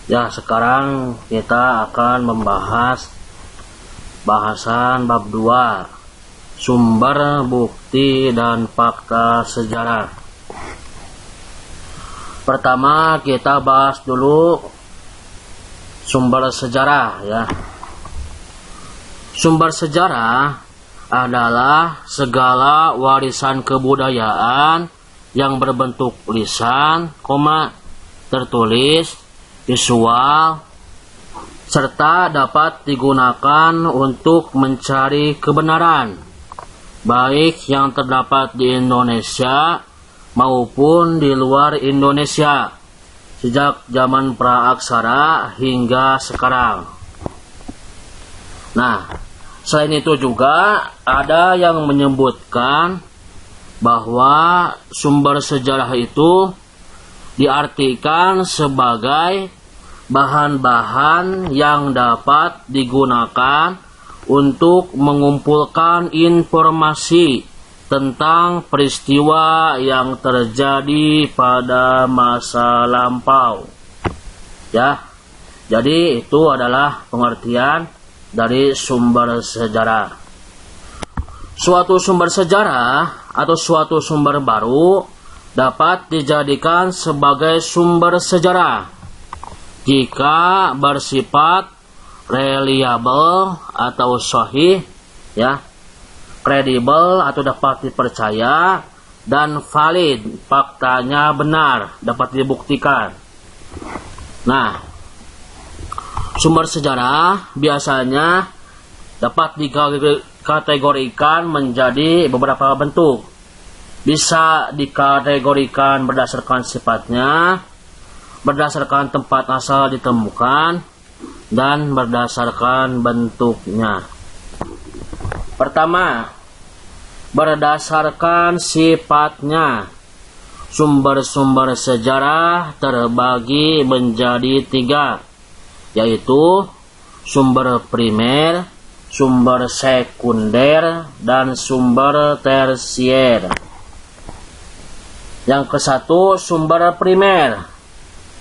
Ya, sekarang kita akan membahas bahasan bab 2, sumber bukti dan fakta sejarah. Pertama kita bahas dulu sumber sejarah ya. Sumber sejarah adalah segala warisan kebudayaan yang berbentuk lisan, tertulis, visual, serta dapat digunakan untuk mencari kebenaran, baik yang terdapat di Indonesia maupun di luar Indonesia, sejak zaman praaksara hingga sekarang. Nah, selain itu juga ada yang menyebutkan bahwa sumber sejarah itu diartikan sebagai bahan-bahan yang dapat digunakan untuk mengumpulkan informasi tentang peristiwa yang terjadi pada masa lampau. Ya, jadi itu adalah pengertian dari sumber sejarah. Suatu sumber sejarah atau suatu sumber baru dapat dijadikan sebagai sumber sejarah jika bersifat reliable atau sahih, ya, kredibel atau dapat dipercaya, dan valid, faktanya benar, dapat dibuktikan. Nah, sumber sejarah biasanya dapat dikategorikan menjadi beberapa bentuk. Bisa dikategorikan berdasarkan sifatnya, berdasarkan tempat asal ditemukan, dan berdasarkan bentuknya. Pertama, berdasarkan sifatnya. Sumber-sumber sejarah terbagi menjadi 3, yaitu sumber primer, sumber sekunder, dan sumber tersier. Yang ke-1, sumber primer,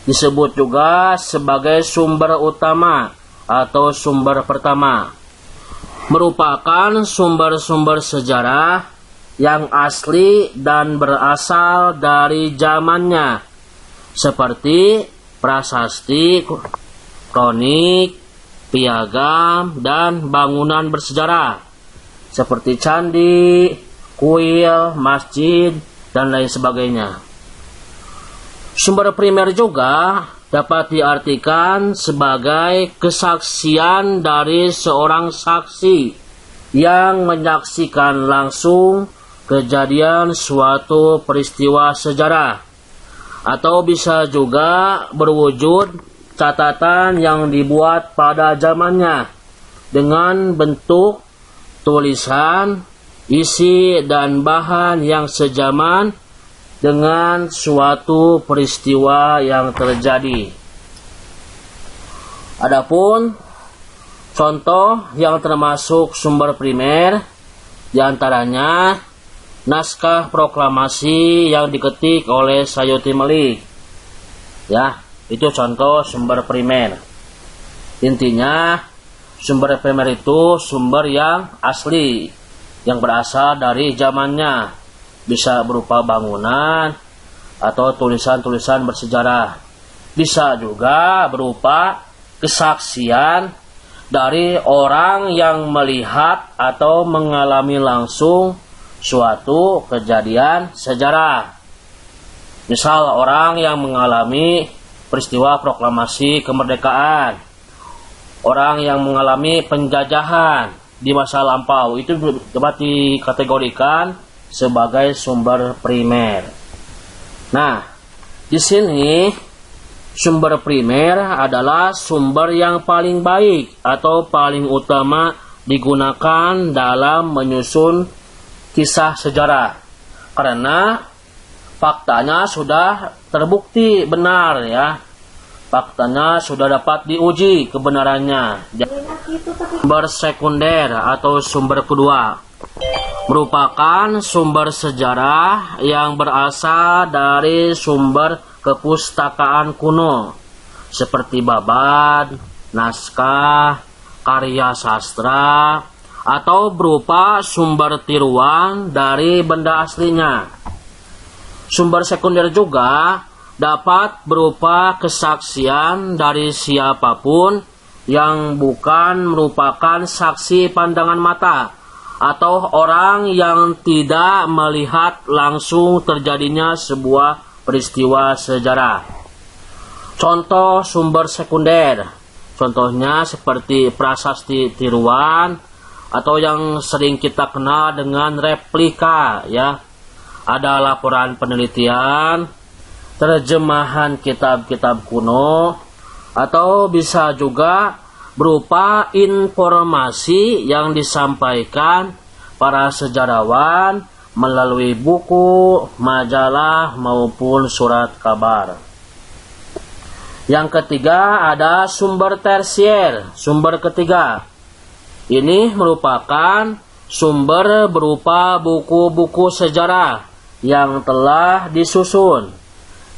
disebut juga sebagai sumber utama atau sumber pertama, merupakan sumber-sumber sejarah yang asli dan berasal dari zamannya, seperti prasasti, kronik, piagam, dan bangunan bersejarah seperti candi, kuil, masjid, dan lain sebagainya. Sumber primer juga dapat diartikan sebagai kesaksian dari seorang saksi yang menyaksikan langsung kejadian suatu peristiwa sejarah, atau bisa juga berwujud catatan yang dibuat pada zamannya dengan bentuk tulisan, isi dan bahan yang sejaman dengan suatu peristiwa yang terjadi. Adapun contoh yang termasuk sumber primer diantaranya naskah proklamasi yang diketik oleh Sayuti Melik. Ya, itu contoh sumber primer. Intinya, sumber primer itu sumber yang asli, yang berasal dari zamannya, bisa berupa bangunan atau tulisan-tulisan bersejarah, bisa juga berupa kesaksian dari orang yang melihat atau mengalami langsung suatu kejadian sejarah. Misal orang yang mengalami peristiwa proklamasi kemerdekaan, orang yang mengalami penjajahan di masa lampau, itu dapat dikategorikan sebagai sumber primer. Nah, di sini sumber primer adalah sumber yang paling baik atau paling utama digunakan dalam menyusun kisah sejarah, karena faktanya sudah terbukti benar ya. Faktanya sudah dapat diuji kebenarannya. Sumber sekunder atau sumber kedua merupakan sumber sejarah yang berasal dari sumber kepustakaan kuno, seperti babad, naskah, karya sastra, atau berupa sumber tiruan dari benda aslinya. Sumber sekunder juga dapat berupa kesaksian dari siapapun yang bukan merupakan saksi pandangan mata atau orang yang tidak melihat langsung terjadinya sebuah peristiwa sejarah. Contoh sumber sekunder, contohnya seperti prasasti tiruan atau yang sering kita kenal dengan replika, ya. Ada laporan penelitian, terjemahan kitab-kitab kuno, atau bisa juga berupa informasi yang disampaikan para sejarawan melalui buku, majalah, maupun surat kabar. Yang ketiga ada sumber tersier, sumber ketiga. Ini merupakan sumber berupa buku-buku sejarah yang telah disusun,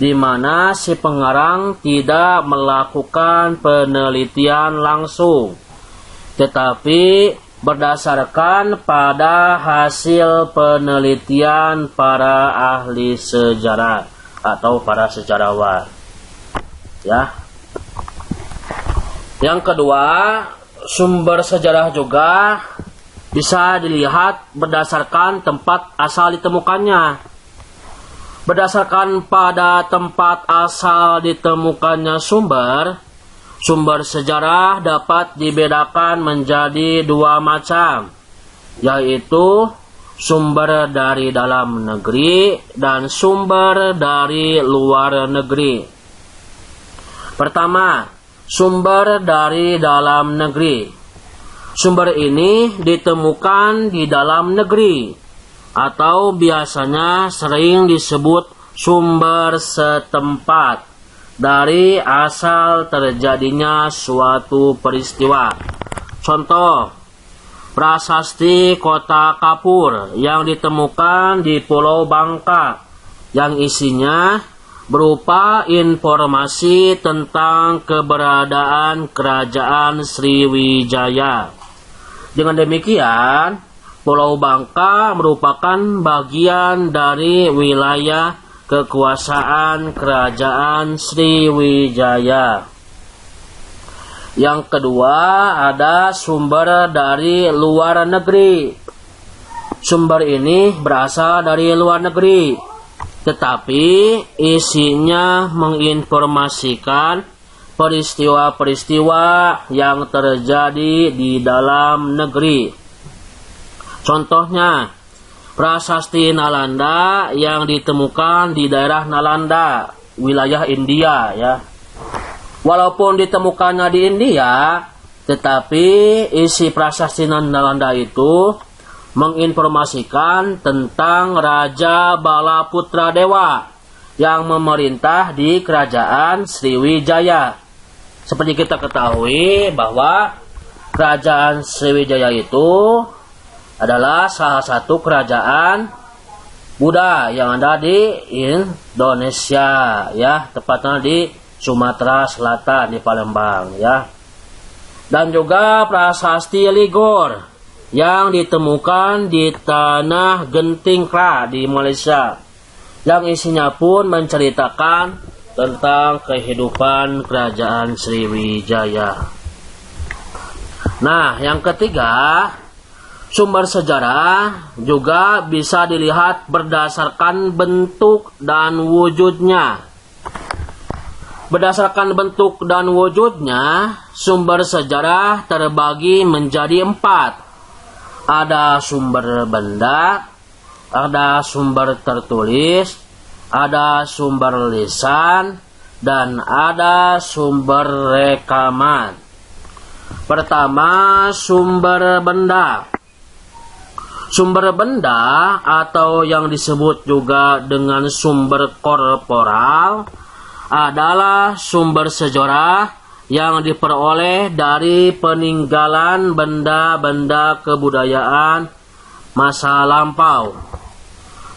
di mana si pengarang tidak melakukan penelitian langsung, tetapi berdasarkan pada hasil penelitian para ahli sejarah atau para sejarawan. Ya. Yang kedua, sumber sejarah juga bisa dilihat berdasarkan tempat asal ditemukannya. Berdasarkan pada tempat asal ditemukannya sumber sejarah dapat dibedakan menjadi dua macam, yaitu sumber dari dalam negeri dan sumber dari luar negeri. Pertama, sumber dari dalam negeri. Sumber ini ditemukan di dalam negeri, atau biasanya sering disebut sumber setempat dari asal terjadinya suatu peristiwa. Contoh, prasasti Kota Kapur yang ditemukan di Pulau Bangka, yang isinya berupa informasi tentang keberadaan Kerajaan Sriwijaya. Dengan demikian, Pulau Bangka merupakan bagian dari wilayah kekuasaan Kerajaan Sriwijaya. Yang kedua ada sumber dari luar negeri. Sumber ini berasal dari luar negeri, tetapi isinya menginformasikan peristiwa-peristiwa yang terjadi di dalam negeri. Contohnya, prasasti Nalanda yang ditemukan di daerah Nalanda, wilayah India, ya. Walaupun ditemukannya di India, tetapi isi prasasti Nalanda itu menginformasikan tentang Raja Balaputra Dewa yang memerintah di Kerajaan Sriwijaya. Seperti kita ketahui bahwa Kerajaan Sriwijaya itu adalah salah satu kerajaan Buddha yang ada di Indonesia, ya, tepatnya di Sumatera Selatan di Palembang, ya. Dan juga prasasti Ligor yang ditemukan di tanah Gentingkra di Malaysia, yang isinya pun menceritakan tentang kehidupan Kerajaan Sriwijaya. Nah, yang ketiga, sumber sejarah juga bisa dilihat berdasarkan bentuk dan wujudnya. Berdasarkan bentuk dan wujudnya, sumber sejarah terbagi menjadi 4. Ada sumber benda, ada sumber tertulis, ada sumber lisan, dan ada sumber rekaman. Pertama, sumber benda. Sumber benda atau yang disebut juga dengan sumber korporal adalah sumber sejarah yang diperoleh dari peninggalan benda-benda kebudayaan masa lampau.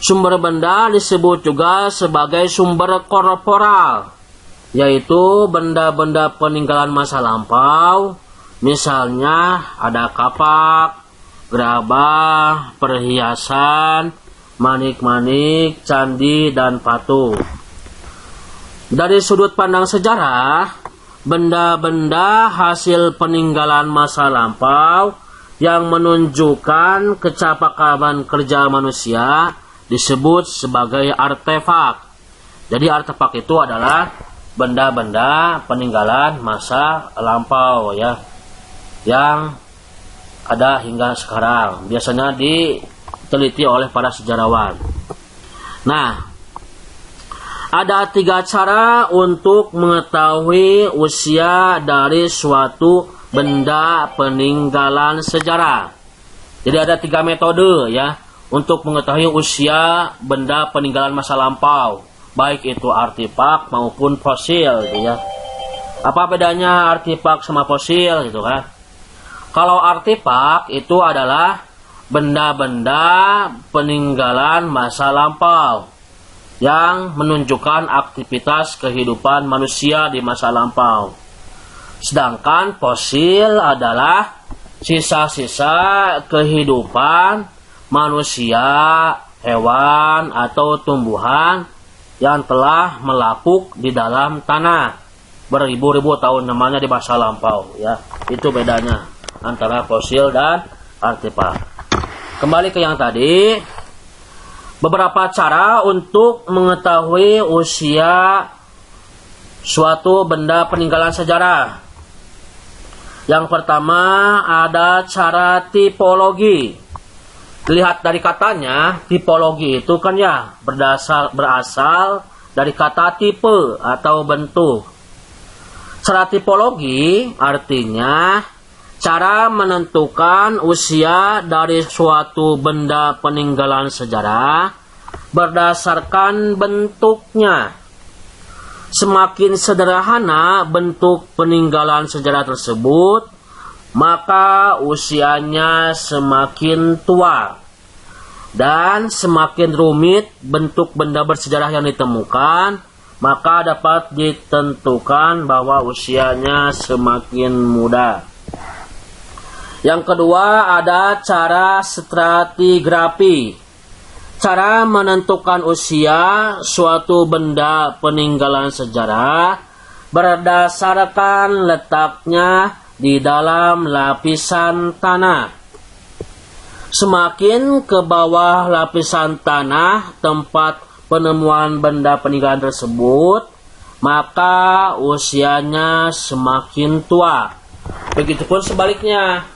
Sumber benda disebut juga sebagai sumber korporal. yaitu benda-benda peninggalan masa lampau, misalnya ada kapak, gerabah, perhiasan, manik-manik, candi, dan patung. Dari sudut pandang sejarah, benda-benda hasil peninggalan masa lampau yang menunjukkan kecakapan kerja manusia disebut sebagai artefak. Jadi artefak itu adalah benda-benda peninggalan masa lampau ya, yang ada hingga sekarang. Biasanya diteliti oleh para sejarawan. Nah, ada 3 cara untuk mengetahui usia dari suatu benda peninggalan sejarah. Jadi ada 3 metode ya untuk mengetahui usia benda peninggalan masa lampau, baik itu artefak maupun fosil gitu ya. Apa bedanya artefak sama fosil gitu kan? Kalau artefak itu adalah benda-benda peninggalan masa lampau yang menunjukkan aktivitas kehidupan manusia di masa lampau. Sedangkan fosil adalah sisa-sisa kehidupan manusia, hewan, atau tumbuhan yang telah melapuk di dalam tanah beribu-ribu tahun, namanya di masa lampau ya. Itu bedanya antara fosil dan artefak. Kembali ke yang tadi, beberapa cara untuk mengetahui usia suatu benda peninggalan sejarah. Yang pertama ada cara tipologi. Lihat dari katanya, tipologi itu kan ya berasal dari kata tipe atau bentuk. Cara tipologi artinya cara menentukan usia dari suatu benda peninggalan sejarah berdasarkan bentuknya. Semakin sederhana bentuk peninggalan sejarah tersebut, maka usianya semakin tua. Dan semakin rumit bentuk benda bersejarah yang ditemukan, maka dapat ditentukan bahwa usianya semakin muda. Yang kedua ada cara stratigrafi. Cara menentukan usia suatu benda peninggalan sejarah berdasarkan letaknya di dalam lapisan tanah. Semakin ke bawah lapisan tanah tempat penemuan benda peninggalan tersebut, maka usianya semakin tua. Begitupun sebaliknya.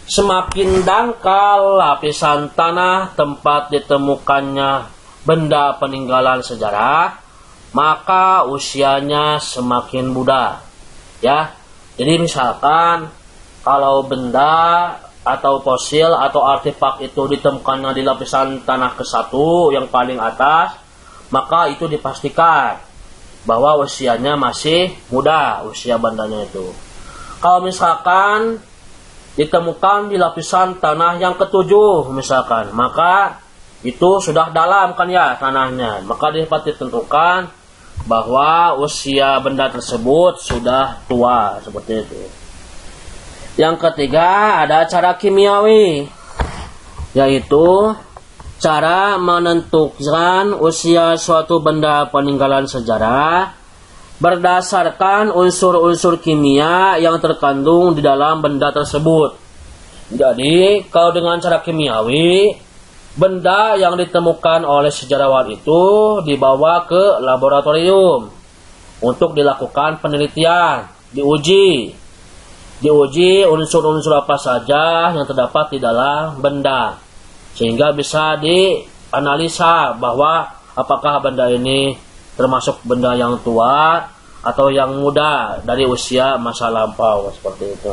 Semakin dangkal lapisan tanah tempat ditemukannya benda peninggalan sejarah, maka usianya semakin muda. Ya, jadi misalkan kalau benda atau fosil atau artefak itu ditemukannya di lapisan tanah ke-1 yang paling atas, maka itu dipastikan bahwa usianya masih muda, usia bendanya itu. Kalau misalkan ditemukan di lapisan tanah yang ke-7 misalkan, maka itu sudah dalam kan ya tanahnya, maka dapat ditentukan bahwa usia benda tersebut sudah tua, seperti itu. Yang ketiga ada cara kimiawi, yaitu cara menentukan usia suatu benda peninggalan sejarah berdasarkan unsur-unsur kimia yang terkandung di dalam benda tersebut. Jadi, kalau dengan cara kimiawi, benda yang ditemukan oleh sejarawan itu dibawa ke laboratorium untuk dilakukan penelitian, diuji unsur-unsur apa saja yang terdapat di dalam benda, sehingga bisa dianalisa bahwa apakah benda ini termasuk benda yang tua atau yang muda dari usia masa lampau, seperti itu.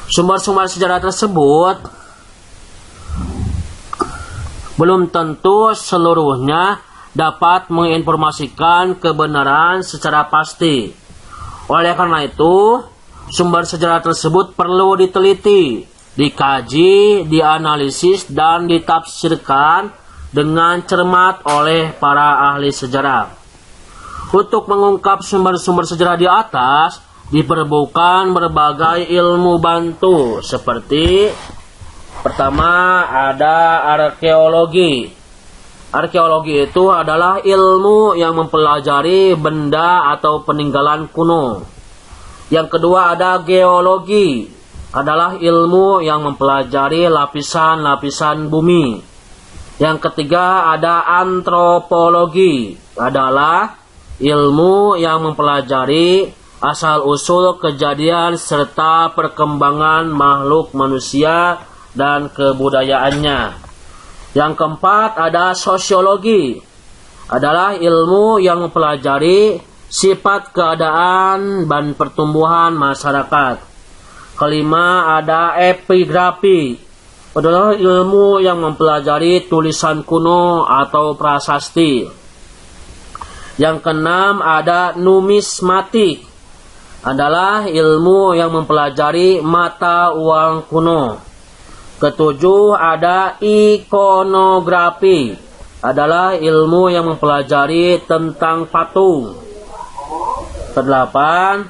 Sumber-sumber sejarah tersebut belum tentu seluruhnya dapat menginformasikan kebenaran secara pasti. Oleh karena itu, sumber sejarah tersebut perlu diteliti, dikaji, dianalisis, dan ditafsirkan dengan cermat oleh para ahli sejarah. Untuk mengungkap sumber-sumber sejarah di atas, diperlukan berbagai ilmu bantu seperti pertama ada arkeologi. Arkeologi itu adalah ilmu yang mempelajari benda atau peninggalan kuno. Yang kedua ada geologi, adalah ilmu yang mempelajari lapisan-lapisan bumi. Yang ketiga ada antropologi, adalah ilmu yang mempelajari asal-usul kejadian serta perkembangan makhluk manusia dan kebudayaannya. Yang keempat ada sosiologi, adalah ilmu yang mempelajari sifat keadaan dan pertumbuhan masyarakat. Kelima ada epigrafi, adalah ilmu yang mempelajari tulisan kuno atau prasasti. Yang keenam ada numismatik, adalah ilmu yang mempelajari mata uang kuno. Ketujuh ada ikonografi, adalah ilmu yang mempelajari tentang patung. Kedelapan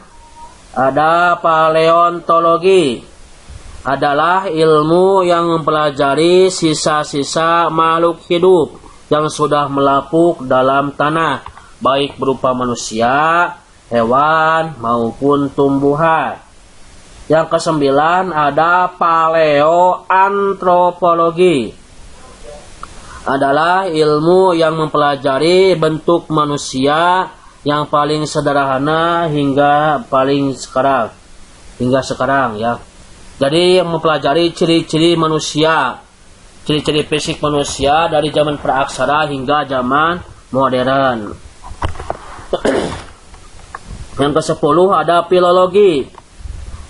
ada paleontologi, adalah ilmu yang mempelajari sisa-sisa makhluk hidup yang sudah melapuk dalam tanah, baik berupa manusia, hewan, maupun tumbuhan. Yang kesembilan ada paleoantropologi, adalah ilmu yang mempelajari bentuk manusia yang paling sederhana hingga sekarang ya. Jadi mempelajari ciri-ciri manusia, ciri-ciri fisik manusia dari zaman praaksara hingga zaman modern. Yang ke-10 ada filologi,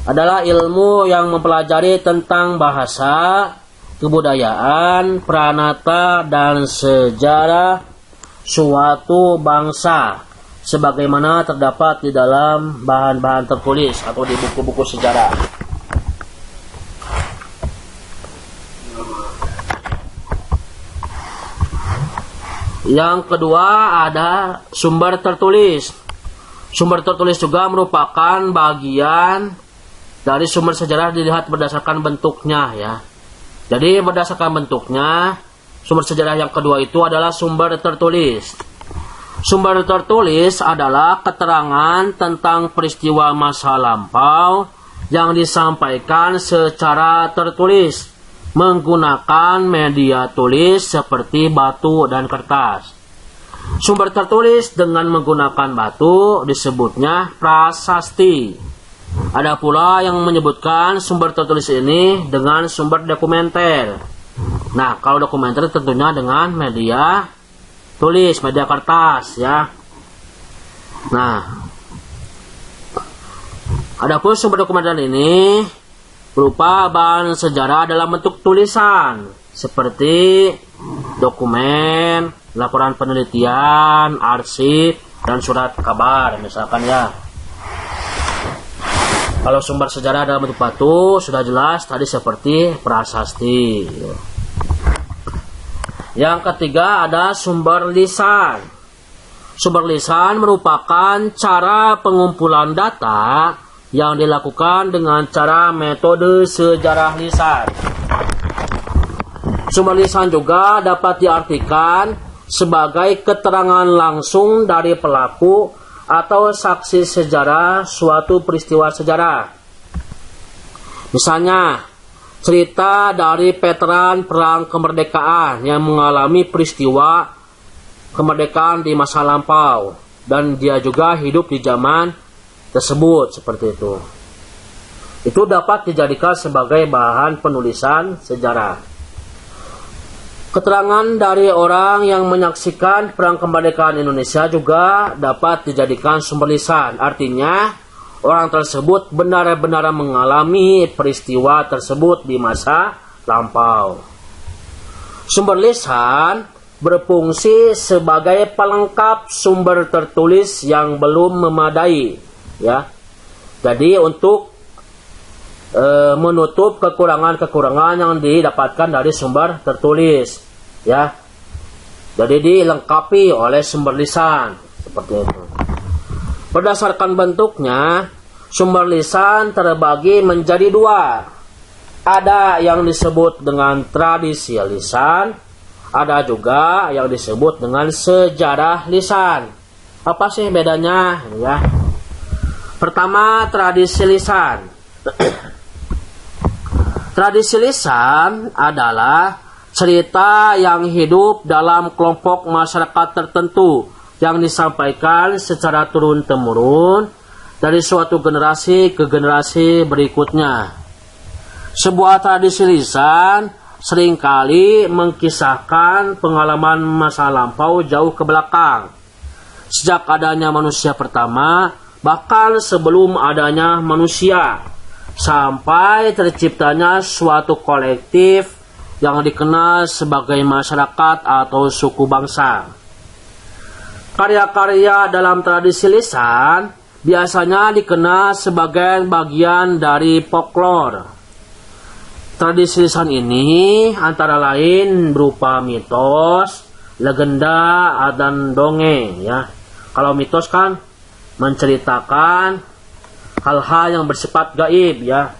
adalah ilmu yang mempelajari tentang bahasa, kebudayaan, pranata, dan sejarah suatu bangsa, sebagaimana terdapat di dalam bahan-bahan tertulis atau di buku-buku sejarah. Yang kedua ada sumber tertulis. Sumber tertulis juga merupakan bagian dari sumber sejarah dilihat berdasarkan bentuknya ya. Jadi berdasarkan bentuknya, sumber sejarah yang kedua itu adalah sumber tertulis. Sumber tertulis adalah keterangan tentang peristiwa masa lampau yang disampaikan secara tertulis menggunakan media tulis seperti batu dan kertas. Sumber tertulis dengan menggunakan batu disebutnya prasasti. Ada pula yang menyebutkan sumber tertulis ini dengan sumber dokumenter. Nah, kalau dokumenter tentunya dengan media tulis, media kertas ya. Nah, adapun sumber dokumenter ini berupa bahan sejarah dalam bentuk tulisan seperti dokumen, laporan penelitian, arsip, dan surat kabar misalkan ya. Kalau sumber sejarah dalam bentuk batu sudah jelas tadi seperti prasasti. Yang ketiga ada sumber lisan. Sumber lisan merupakan cara pengumpulan data yang dilakukan dengan cara metode sejarah lisan. Sumber lisan juga dapat diartikan sebagai keterangan langsung dari pelaku atau saksi sejarah suatu peristiwa sejarah. Misalnya, cerita dari veteran perang kemerdekaan yang mengalami peristiwa kemerdekaan di masa lampau dan dia juga hidup di zaman tersebut seperti itu. Itu dapat dijadikan sebagai bahan penulisan sejarah. Keterangan dari orang yang menyaksikan perang kemerdekaan Indonesia juga dapat dijadikan sumber lisan. Artinya, orang tersebut benar-benar mengalami peristiwa tersebut di masa lampau. Sumber lisan berfungsi sebagai pelengkap sumber tertulis yang belum memadai. Ya, jadi untuk menutup kekurangan-kekurangan yang didapatkan dari sumber tertulis, ya. Jadi dilengkapi oleh sumber lisan seperti itu. Berdasarkan bentuknya, sumber lisan terbagi menjadi dua. Ada yang disebut dengan tradisi lisan, ada juga yang disebut dengan sejarah lisan. Apa sih bedanya? Ya. Pertama, tradisi lisan. Tradisi lisan adalah cerita yang hidup dalam kelompok masyarakat tertentu yang disampaikan secara turun-temurun dari suatu generasi ke generasi berikutnya. Sebuah tradisi lisan seringkali mengkisahkan pengalaman masa lampau jauh ke belakang. Sejak adanya manusia pertama, bahkan sebelum adanya manusia, sampai terciptanya suatu kolektif yang dikenal sebagai masyarakat atau suku bangsa. Karya-karya dalam tradisi lisan biasanya dikenal sebagai bagian dari folklore. Tradisi lisan ini antara lain berupa mitos, legenda, dan dongeng. Ya. Kalau mitos kan menceritakan hal-hal yang bersifat gaib, ya.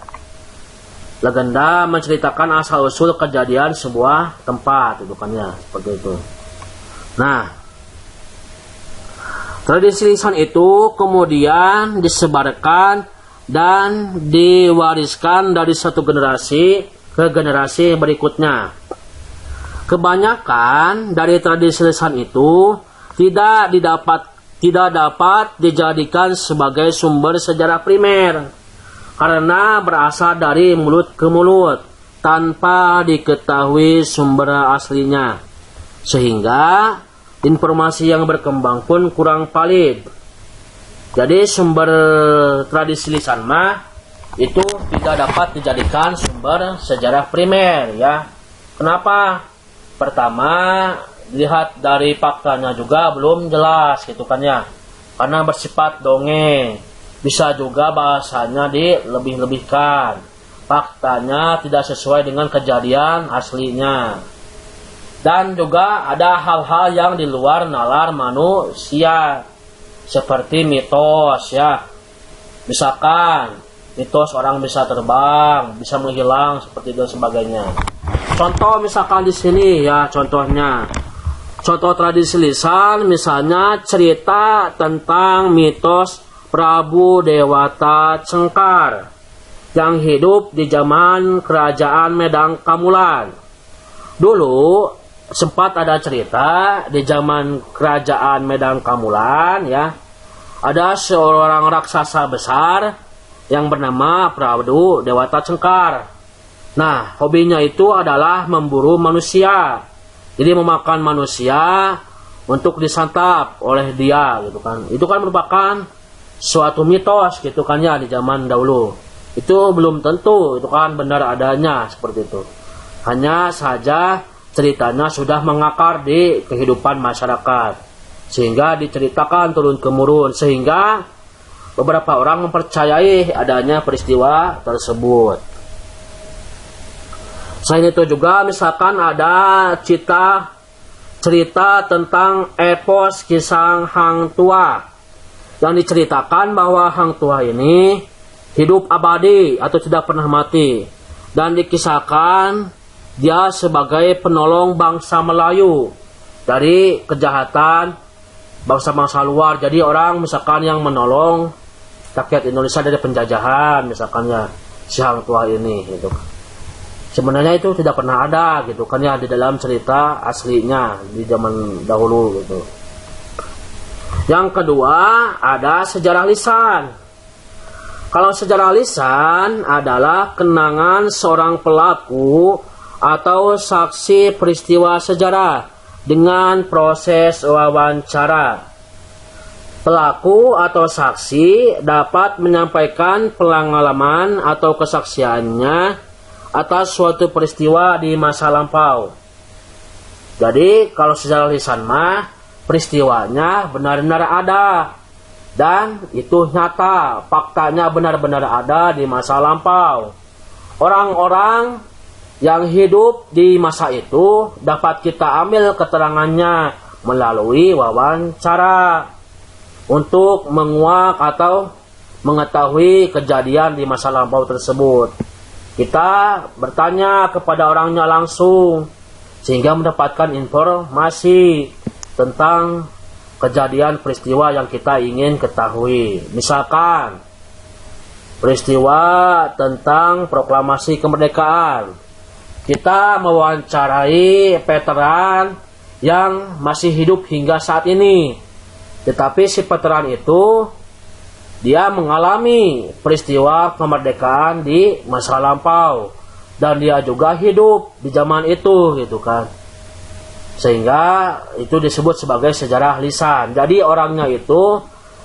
Legenda menceritakan asal-usul kejadian sebuah tempat, itu kan ya, seperti itu. Nah, tradisi lisan itu kemudian disebarkan dan diwariskan dari satu generasi ke generasi berikutnya. Kebanyakan dari tradisi lisan itu tidak dapat dijadikan sebagai sumber sejarah primer, karena berasal dari mulut ke mulut tanpa diketahui sumber aslinya, sehingga informasi yang berkembang pun kurang valid. Jadi sumber tradisi lisan itu tidak dapat dijadikan sumber sejarah primer, ya. Kenapa? Pertama, lihat dari faktanya juga belum jelas, gitu kan ya, karena bersifat dongeng. Bisa juga bahasanya dilebih-lebihkan, faktanya tidak sesuai dengan kejadian aslinya. Dan juga ada hal-hal yang di luar nalar manusia, seperti mitos, ya. Misalkan mitos orang bisa terbang, bisa menghilang, seperti itu sebagainya. Contoh misalkan di sini, ya, contohnya. Contoh tradisi lisan misalnya cerita tentang mitos Prabu Dewata Cengkar yang hidup di zaman kerajaan Medang Kamulan. Dulu sempat ada cerita di zaman kerajaan Medang Kamulan, ya. Ada seorang raksasa besar yang bernama Prabu Dewata Cengkar. Nah, hobinya itu adalah memburu manusia. Jadi memakan manusia untuk disantap oleh dia, gitu kan. Itu kan merupakan suatu mitos, gitu kan ya, di zaman dahulu. Itu belum tentu itu kan benar adanya seperti itu. Hanya saja ceritanya sudah mengakar di kehidupan masyarakat, sehingga diceritakan turun-temurun, sehingga beberapa orang mempercayai adanya peristiwa tersebut. Selain itu juga misalkan ada cerita tentang epos kisah Hang Tua, yang diceritakan bahwa Hang Tua ini hidup abadi atau tidak pernah mati, dan dikisahkan dia sebagai penolong bangsa Melayu dari kejahatan bangsa-bangsa luar. Jadi orang misalkan yang menolong rakyat Indonesia dari penjajahan, misalkannya si Hang Tua ini, gitu. Sebenarnya itu tidak pernah ada, gitu kan ya, di dalam cerita aslinya di zaman dahulu, gitu. Yang kedua, ada sejarah lisan. Kalau sejarah lisan adalah kenangan seorang pelaku atau saksi peristiwa sejarah dengan proses wawancara. Pelaku atau saksi dapat menyampaikan pengalaman atau kesaksiannya atas suatu peristiwa di masa lampau. Jadi, kalau sejarah lisan peristiwanya benar-benar ada, dan itu nyata, faktanya benar-benar ada di masa lampau. Orang-orang yang hidup di masa itu dapat kita ambil keterangannya melalui wawancara. untuk menguak atau mengetahui kejadian di masa lampau tersebut. Kita bertanya kepada orangnya langsung sehingga mendapatkan informasi tentang kejadian peristiwa yang kita ingin ketahui. Misalkan peristiwa tentang proklamasi kemerdekaan, kita mewawancarai veteran yang masih hidup hingga saat ini, tetapi si veteran itu dia mengalami peristiwa kemerdekaan di masa lampau dan dia juga hidup di zaman itu, gitu kan. Sehingga itu disebut sebagai sejarah lisan. Jadi orangnya itu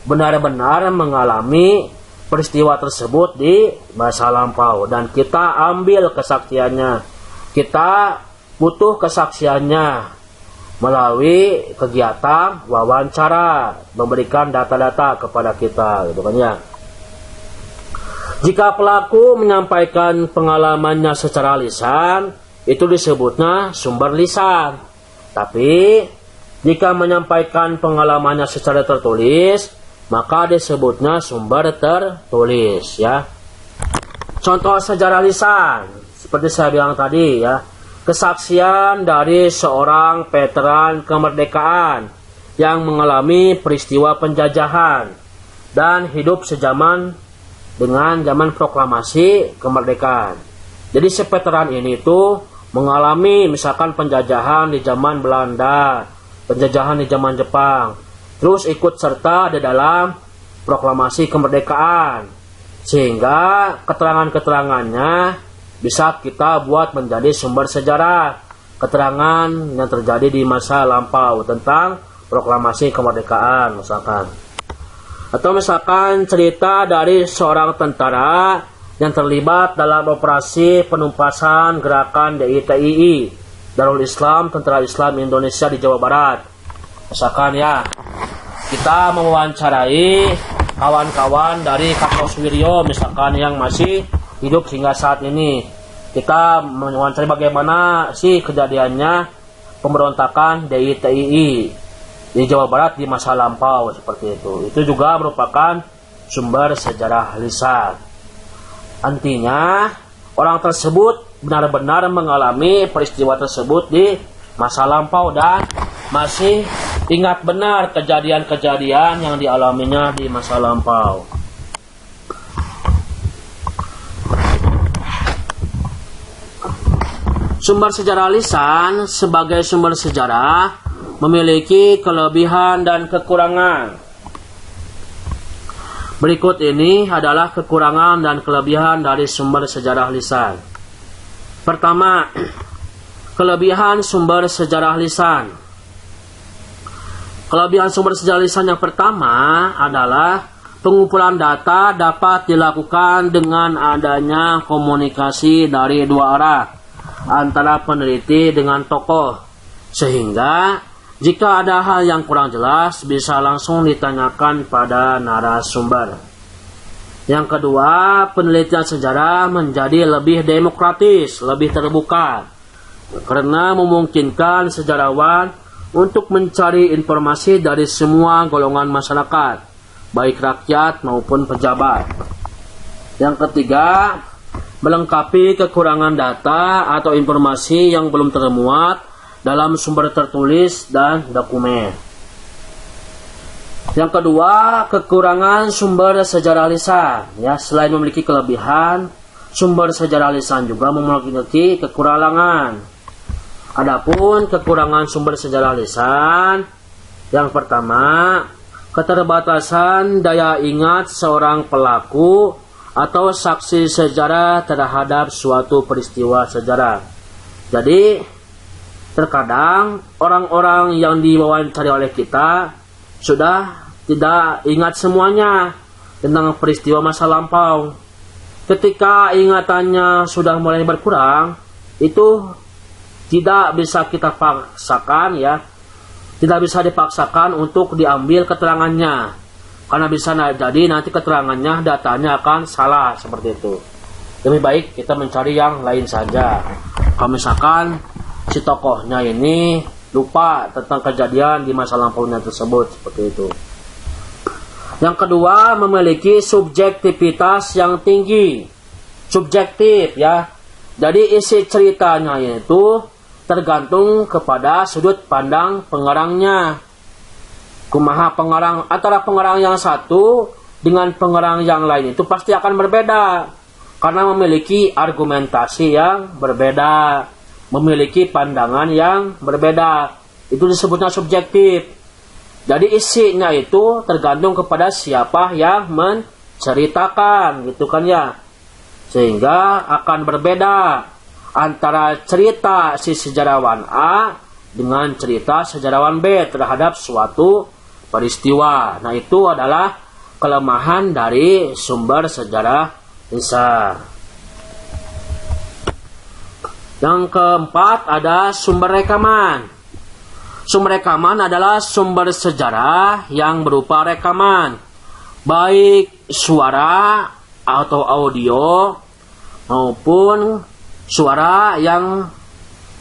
benar-benar mengalami peristiwa tersebut di masa lampau dan kita ambil kesaksiannya. Kita butuh kesaksiannya melalui kegiatan wawancara, memberikan data-data kepada kita, gitu kan ya. Jika pelaku menyampaikan pengalamannya secara lisan, itu disebutnya sumber lisan. Tapi jika menyampaikan pengalamannya secara tertulis, maka disebutnya sumber tertulis, ya. Contoh sejarah lisan, seperti saya bilang tadi, ya. Kesaksian dari seorang veteran kemerdekaan yang mengalami peristiwa penjajahan dan hidup sejaman dengan zaman proklamasi kemerdekaan. Jadi si veteran ini tuh mengalami misalkan penjajahan di zaman Belanda, penjajahan di zaman Jepang, terus ikut serta di dalam proklamasi kemerdekaan, sehingga keterangan-keterangannya bisa kita buat menjadi sumber sejarah, keterangan yang terjadi di masa lampau tentang proklamasi kemerdekaan misalkan. Atau misalkan cerita dari seorang tentara yang terlibat dalam operasi penumpasan gerakan DITII, Darul Islam Tentara Islam Indonesia di Jawa Barat. Misalkan ya, kita mewawancarai kawan-kawan dari Kakos Wiryo misalkan yang masih hidup hingga saat ini. Kita mewawancarai bagaimana sih kejadiannya pemberontakan DITII di Jawa Barat di masa lampau seperti itu. Itu juga merupakan sumber sejarah lisan. Artinya orang tersebut benar-benar mengalami peristiwa tersebut di masa lampau dan masih ingat benar kejadian-kejadian yang dialaminya di masa lampau. Sumber sejarah lisan sebagai sumber sejarah memiliki kelebihan dan kekurangan. Berikut ini adalah kekurangan dan kelebihan dari sumber sejarah lisan. Pertama, kelebihan sumber sejarah lisan. Kelebihan sumber sejarah lisan yang pertama adalah pengumpulan data dapat dilakukan dengan adanya komunikasi dari dua arah antara peneliti dengan tokoh, sehingga jika ada hal yang kurang jelas bisa langsung ditanyakan pada narasumber. Yang kedua, penelitian sejarah menjadi lebih demokratis, lebih terbuka, karena memungkinkan sejarawan untuk mencari informasi dari semua golongan masyarakat, baik rakyat maupun pejabat. Yang ketiga, melengkapi kekurangan data atau informasi yang belum termuat dalam sumber tertulis dan dokumen. Yang kedua, kekurangan sumber sejarah lisan. Ya, selain memiliki kelebihan, sumber sejarah lisan juga memiliki kekurangan. Adapun kekurangan sumber sejarah lisan, yang pertama, keterbatasan daya ingat seorang pelaku atau saksi sejarah terhadap suatu peristiwa sejarah. Jadi, terkadang orang-orang yang diwawancari oleh kita sudah tidak ingat semuanya tentang peristiwa masa lampau. Ketika ingatannya sudah mulai berkurang, itu tidak bisa kita paksakan, ya, tidak bisa dipaksakan untuk diambil keterangannya. Karena bisa jadi nanti keterangannya, datanya akan salah seperti itu. Lebih baik kita mencari yang lain saja. Kalau misalkan si tokohnya ini lupa tentang kejadian di masa lampaunya tersebut, seperti itu. Yang kedua, memiliki subjektivitas yang tinggi. Subjektif ya. Jadi isi ceritanya itu tergantung kepada sudut pandang pengarangnya. Kumaha pengarang, antara pengarang yang satu dengan pengarang yang lain itu pasti akan berbeda. Karena memiliki argumentasi yang berbeda, memiliki pandangan yang berbeda. Itu disebutnya subjektif. Jadi isinya itu tergantung kepada siapa yang menceritakan, gitu kan ya. Sehingga akan berbeda antara cerita si sejarawan A dengan cerita sejarawan B terhadap suatu peristiwa. Nah, itu adalah kelemahan dari sumber sejarah lisan. Yang keempat ada sumber rekaman. Sumber rekaman adalah sumber sejarah yang berupa rekaman, baik suara atau audio maupun suara yang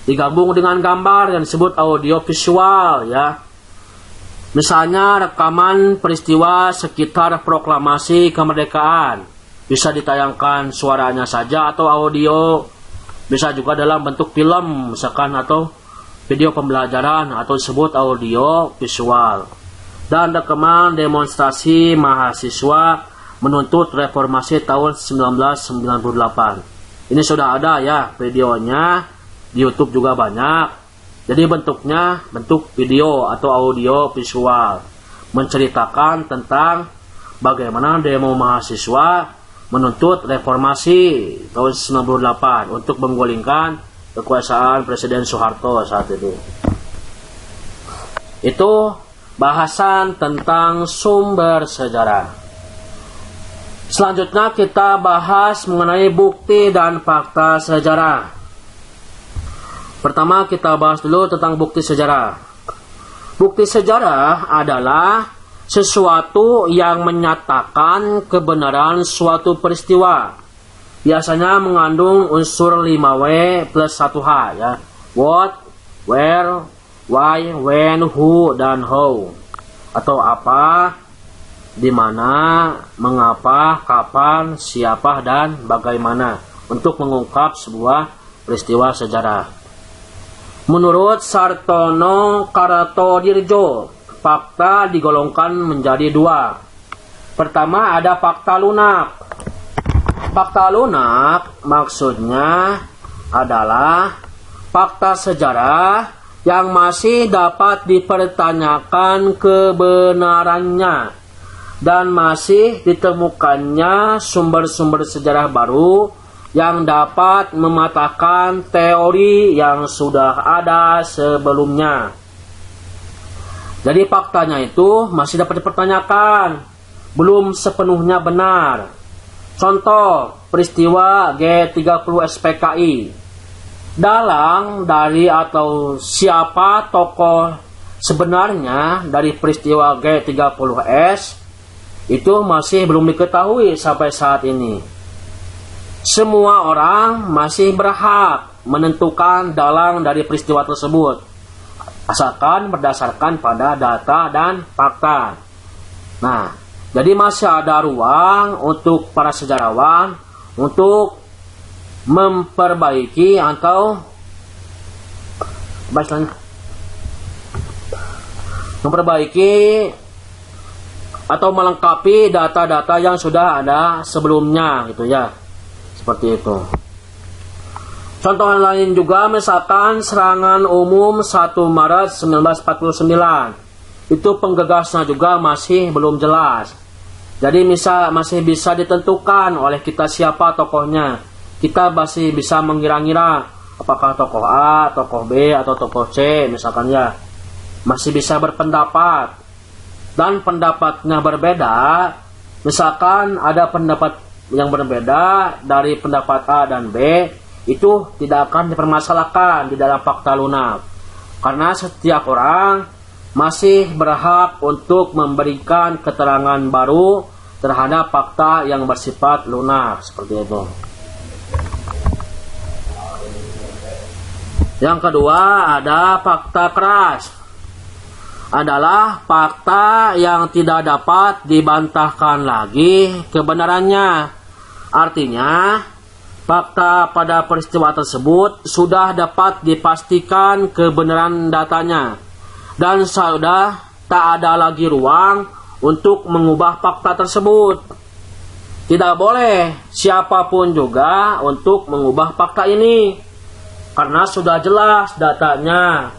digabung dengan gambar yang disebut audio visual ya. Misalnya rekaman peristiwa sekitar proklamasi kemerdekaan, bisa ditayangkan suaranya saja atau audio, bisa juga dalam bentuk film misalkan atau video pembelajaran atau disebut audio visual. Dan rekaman demonstrasi mahasiswa menuntut reformasi tahun 1998. Ini sudah ada ya videonya, di YouTube juga banyak. Jadi bentuknya bentuk video atau audio visual, menceritakan tentang bagaimana demo mahasiswa menuntut reformasi tahun 1998 untuk menggulingkan kekuasaan Presiden Soeharto saat itu. Itu bahasan tentang sumber sejarah. Selanjutnya kita bahas mengenai bukti dan fakta sejarah. Pertama kita bahas dulu tentang bukti sejarah. Bukti sejarah adalah sesuatu yang menyatakan kebenaran suatu peristiwa. Biasanya mengandung unsur 5W plus 1H ya. What, where, why, when, who, dan how. Atau apa, di mana, mengapa, kapan, siapa, dan bagaimana. Untuk mengungkap sebuah peristiwa sejarah. Menurut Sartono Karatodirjo, fakta digolongkan menjadi dua. Pertama ada fakta lunak. Fakta lunak maksudnya adalah fakta sejarah yang masih dapat dipertanyakan kebenarannya dan masih ditemukannya sumber-sumber sejarah baru yang dapat mematahkan teori yang sudah ada sebelumnya. Jadi faktanya itu masih dapat dipertanyakan, belum sepenuhnya benar. Contoh, peristiwa G30 SPKI. Dalang dari atau siapa tokoh sebenarnya dari peristiwa G30S itu masih belum diketahui sampai saat ini. Semua orang masih berhak menentukan dalang dari peristiwa tersebut, asalkan berdasarkan pada data dan fakta. Nah, jadi masih ada ruang untuk para sejarawan untuk memperbaiki atau melengkapi data-data yang sudah ada sebelumnya gitu ya. Seperti itu. Contoh lain juga misalkan serangan umum 1 Maret 1949. Itu penggagasnya juga masih belum jelas. Jadi masih bisa ditentukan oleh kita siapa tokohnya. Kita masih bisa mengira-ngira apakah tokoh A, tokoh B, atau tokoh C misalkan ya. Masih bisa berpendapat. Dan pendapatnya berbeda. Misalkan ada pendapat yang berbeda dari pendapat A dan B, itu tidak akan dipermasalahkan di dalam fakta lunak. Karena setiap orang masih berhak untuk memberikan keterangan baru terhadap fakta yang bersifat lunak, seperti itu. Yang kedua ada fakta keras. adalah fakta yang tidak dapat dibantahkan lagi kebenarannya. Artinya, fakta pada peristiwa tersebut sudah dapat dipastikan kebenaran datanya, dan sudah tak ada lagi ruang untuk mengubah fakta tersebut. Tidak boleh siapapun juga untuk mengubah fakta ini, karena sudah jelas datanya.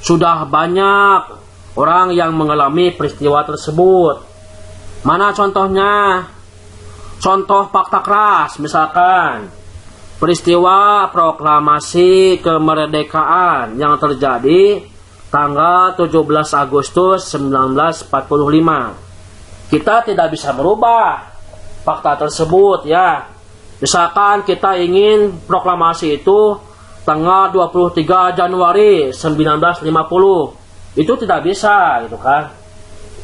Sudah banyak orang yang mengalami peristiwa tersebut. Mana contohnya? Contoh fakta keras, misalkan peristiwa proklamasi kemerdekaan yang terjadi tanggal 17 Agustus 1945. Kita tidak bisa merubah fakta tersebut ya. Misalkan kita ingin proklamasi itu tanggal 23 Januari 1950. Itu tidak bisa gitu kan.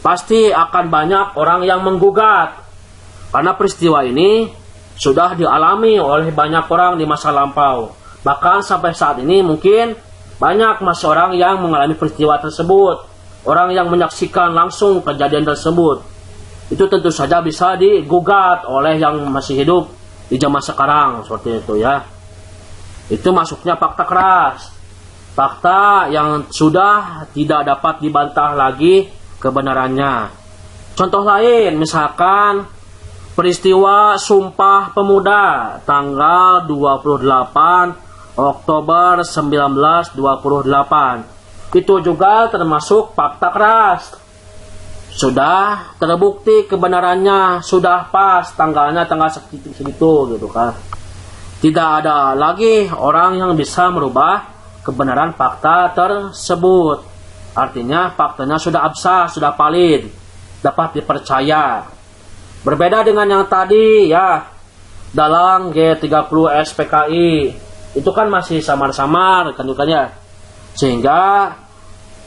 Pasti akan banyak orang yang menggugat, karena peristiwa ini sudah dialami oleh banyak orang di masa lampau. Bahkan sampai saat ini mungkin banyak masih orang yang mengalami peristiwa tersebut, orang yang menyaksikan langsung kejadian tersebut. Itu tentu saja bisa digugat oleh yang masih hidup di zaman sekarang, seperti itu ya. Itu masuknya fakta keras, fakta yang sudah tidak dapat dibantah lagi kebenarannya. Contoh lain, misalkan peristiwa Sumpah Pemuda tanggal 28 Oktober 1928. Itu juga termasuk fakta keras. Sudah terbukti kebenarannya, sudah pas tanggalnya tanggal segitu gitu kan. Tidak ada lagi orang yang bisa merubah kebenaran fakta tersebut. Artinya faktanya sudah absah, sudah valid, dapat dipercaya. Berbeda dengan yang tadi ya, dalam G30 SPKI itu kan masih samar-samar kan ya. Sehingga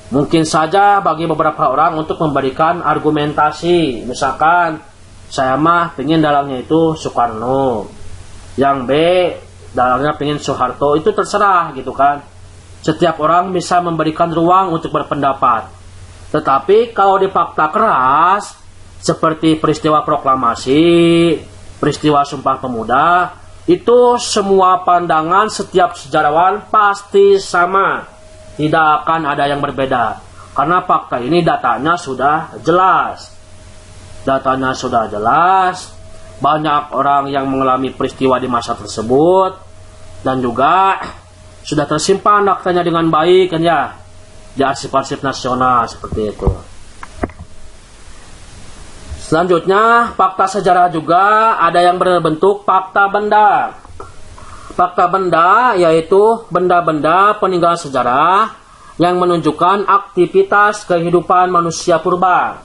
mungkin saja bagi beberapa orang untuk memberikan argumentasi. Misalkan saya mah pengen dalangnya itu Soekarno, yang B dalangnya pengen Soeharto, itu terserah gitu kan. Setiap orang bisa memberikan ruang untuk berpendapat. Tetapi kalau di fakta keras seperti peristiwa proklamasi, peristiwa Sumpah Pemuda, itu semua pandangan setiap sejarawan pasti sama. Tidak akan ada yang berbeda. Karena fakta ini datanya sudah jelas. Datanya sudah jelas. Banyak orang yang mengalami peristiwa di masa tersebut, dan juga sudah tersimpan faktanya dengan baik kan ya, di arsip-arsip nasional seperti itu. Selanjutnya, fakta sejarah juga ada yang berbentuk fakta benda. Fakta benda yaitu benda-benda peninggalan sejarah yang menunjukkan aktivitas kehidupan manusia purba,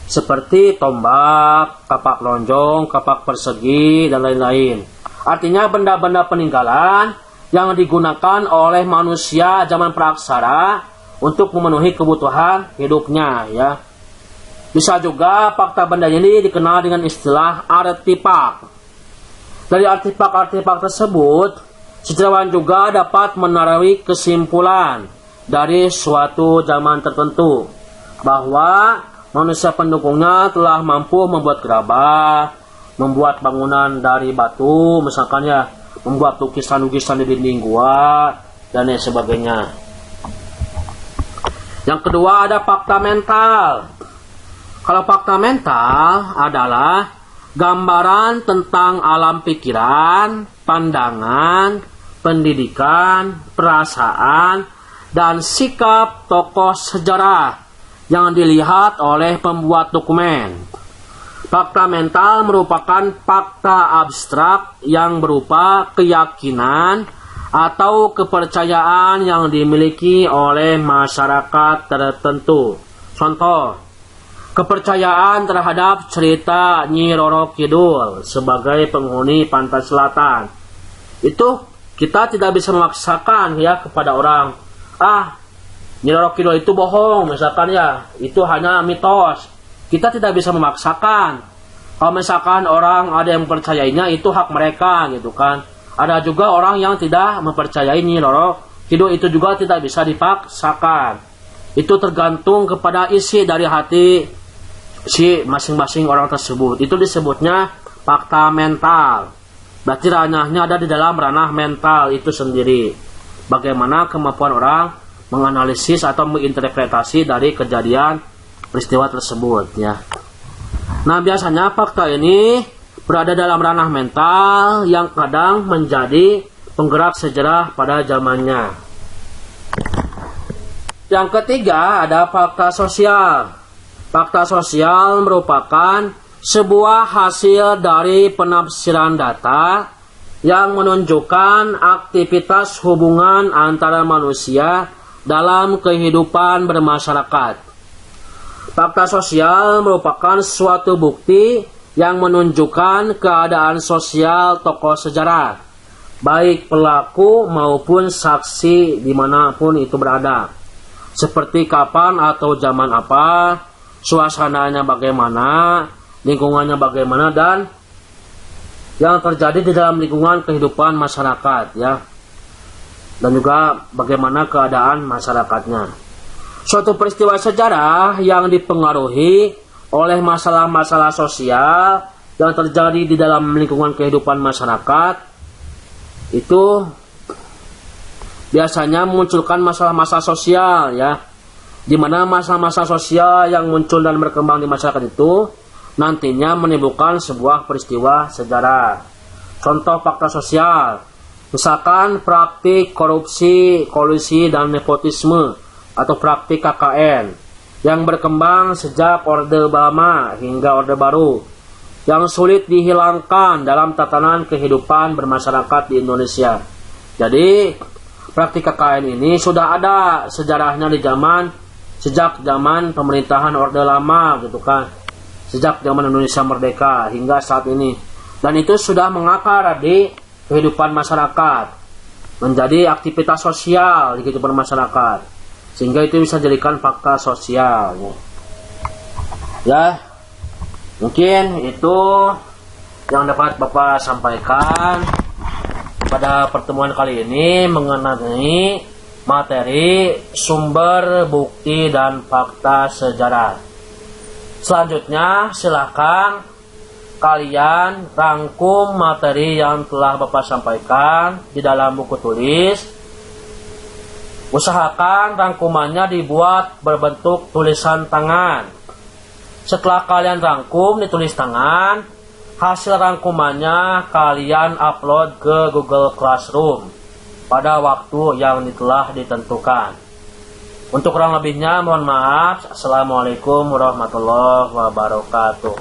seperti tombak, kapak lonjong, kapak persegi, dan lain-lain. Artinya benda-benda peninggalan yang digunakan oleh manusia zaman praksara untuk memenuhi kebutuhan hidupnya ya. Bisa juga fakta benda ini dikenal dengan istilah artefak. Dari artefak-artefak tersebut, sejarawan juga dapat menarik kesimpulan dari suatu zaman tertentu bahwa manusia pendukungnya telah mampu membuat gerabah, membuat bangunan dari batu, misalkan ya, membuat lukisan-lukisan di dinding gua, dan lain sebagainya. Yang kedua ada fakta mental. Kalau fakta mental adalah gambaran tentang alam pikiran, pandangan, pendidikan, perasaan, dan sikap tokoh sejarah yang dilihat oleh pembuat dokumen. Fakta mental merupakan fakta abstrak yang berupa keyakinan atau kepercayaan yang dimiliki oleh masyarakat tertentu. Contoh, kepercayaan terhadap cerita Nyi Roro Kidul sebagai penghuni pantai selatan. Itu kita tidak bisa memaksakan ya kepada orang, Nyi Roro Kidul itu bohong misalkan ya, itu hanya mitos. Kita tidak bisa memaksakan. Kalau misalkan orang ada yang mempercayainya, itu hak mereka gitu kan. Ada juga orang yang tidak mempercayai Nyi Roro Kidul, itu juga tidak bisa dipaksakan. itu tergantung kepada isi dari hati si masing-masing orang tersebut. Itu disebutnya fakta mental. Berarti ranahnya ada di dalam ranah mental itu sendiri. Bagaimana kemampuan orang menganalisis atau menginterpretasi dari kejadian peristiwa tersebut ya. Nah, biasanya fakta ini berada dalam ranah mental yang kadang menjadi penggerak sejarah pada zamannya. Yang ketiga ada fakta sosial. Fakta sosial merupakan sebuah hasil dari penafsiran data yang menunjukkan aktivitas hubungan antara manusia dalam kehidupan bermasyarakat. Fakta sosial merupakan suatu bukti yang menunjukkan keadaan sosial tokoh sejarah, baik pelaku maupun saksi dimanapun itu berada. Seperti kapan atau zaman apa, suasananya bagaimana, lingkungannya bagaimana, dan yang terjadi di dalam lingkungan kehidupan masyarakat ya, dan juga bagaimana keadaan masyarakatnya. Suatu peristiwa sejarah yang dipengaruhi oleh masalah-masalah sosial yang terjadi di dalam lingkungan kehidupan masyarakat itu biasanya memunculkan masalah-masalah sosial ya, di mana masalah-masalah sosial yang muncul dan berkembang di masyarakat itu nantinya menimbulkan sebuah peristiwa sejarah. Contoh fakta sosial, misalkan praktik korupsi, kolusi, dan nepotisme atau praktik KKN yang berkembang sejak Orde Lama hingga Orde Baru, yang sulit dihilangkan dalam tatanan kehidupan bermasyarakat di Indonesia. Jadi praktik KKN ini sudah ada sejarahnya di sejak zaman pemerintahan Orde Lama gitu kan, sejak zaman Indonesia merdeka hingga saat ini, dan itu sudah mengakar di kehidupan masyarakat, menjadi aktivitas sosial di kehidupan masyarakat, sehingga itu bisa dijadikan fakta sosial ya. Mungkin itu yang dapat Bapak sampaikan pada pertemuan kali ini mengenai materi sumber bukti dan fakta sejarah. Selanjutnya silakan kalian rangkum materi yang telah Bapak sampaikan di dalam buku tulis. Usahakan rangkumannya dibuat berbentuk tulisan tangan. Setelah kalian rangkum di tulis tangan, hasil rangkumannya kalian upload ke Google Classroom pada waktu yang telah ditentukan. Untuk kurang lebihnya mohon maaf. Assalamualaikum warahmatullahi wabarakatuh.